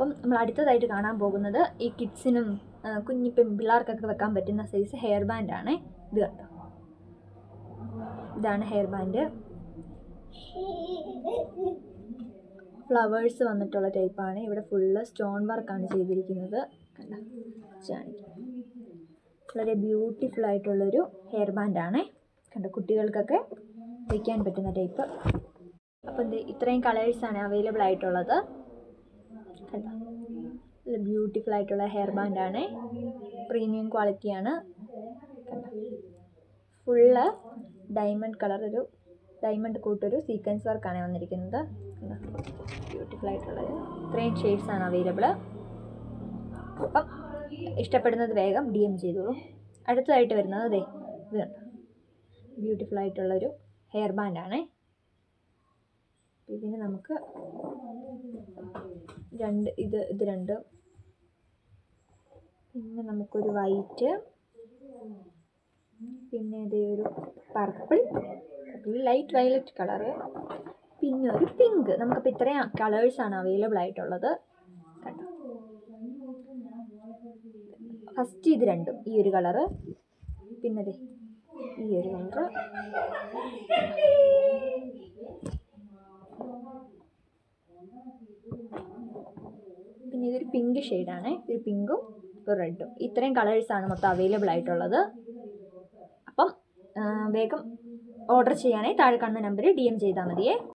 അപ്പം നമ്മൾ അടുത്തതായിട്ട് കാണാൻ പോകുന്നത് ഈ കിഡ്സിനും കുഞ്ഞി പിള്ളേർക്കൊക്കെ വെക്കാൻ പറ്റുന്ന സൈസ് ഹെയർ ബാൻഡാണ്. ഇത് കണ്ടോ, ഇതാണ് ഹെയർ ബാൻഡ്. ഫ്ലവേഴ്സ് വന്നിട്ടുള്ള ടൈപ്പാണ്. ഇവിടെ ഫുള്ള് സ്റ്റോൺ വർക്കാണ് ചെയ്തിരിക്കുന്നത്. കണ്ടോ, വളരെ ബ്യൂട്ടിഫുൾ ആയിട്ടുള്ളൊരു ഹെയർ ബാൻഡാണ്. കണ്ടോ, കുട്ടികൾക്കൊക്കെ വയ്ക്കാൻ പറ്റുന്ന ടൈപ്പ്. അപ്പം ഇത്രയും കളേഴ്സാണ് അവൈലബിൾ ആയിട്ടുള്ളത്. കണ്ടോ, നല്ല ബ്യൂട്ടിഫുൾ ആയിട്ടുള്ള ഹെയർ ബാൻഡാണ്. പ്രീമിയം ക്വാളിറ്റിയാണ്. കണ്ടോ, ഫുള്ള് ഡയമണ്ട് കളർ, ഒരു ഡയമണ്ട് കൂട്ടൊരു സീക്വൻസ് വർക്കാണ് വന്നിരിക്കുന്നത്. ബ്യൂട്ടിഫുൾ ആയിട്ടുള്ളത്. ഇത്രയും ഷെയ്ഡ്സാണ് അവൈലബിൾ. അപ്പം ഇഷ്ടപ്പെടുന്നത് വേഗം DM ചെയ്തോളൂ. അടുത്തതായിട്ട് വരുന്നത് ഇത് കണ്ടോ, ബ്യൂട്ടിഫുൾ ആയിട്ടുള്ളൊരു ഹെയർ ബാൻഡാണ്. ഇതിന് നമുക്ക് ഇത് രണ്ട്, പിന്നെ നമുക്കൊരു വൈറ്റ്, പിന്നെ ഇതൊരു പർപ്പിൾ, ലൈറ്റ് വയലറ്റ് കളറ്, പിന്നെ ഒരു പിങ്ക്. നമുക്കിപ്പോൾ ഇത്രയും കളേഴ്സാണ് അവൈലബിൾ ആയിട്ടുള്ളത്. കണ്ടോ, ഫസ്റ്റ് ഇത് രണ്ടും, ഈ ഒരു കളറ്, പിന്നെ ഈ ഒരു കളറ്, പിന്നെ ഇതൊരു പിങ്ക് ഷെയ്ഡാണ്. ഒരു പിങ്കും ഒരു റെഡും. ഇത്രയും കളേഴ്സാണ് മൊത്തം അവൈലബിൾ ആയിട്ടുള്ളത്. അപ്പം വേഗം ഓർഡർ ചെയ്യാനായി താഴെ കാണുന്ന നമ്പറിൽ DM ചെയ്താൽ മതിയേ.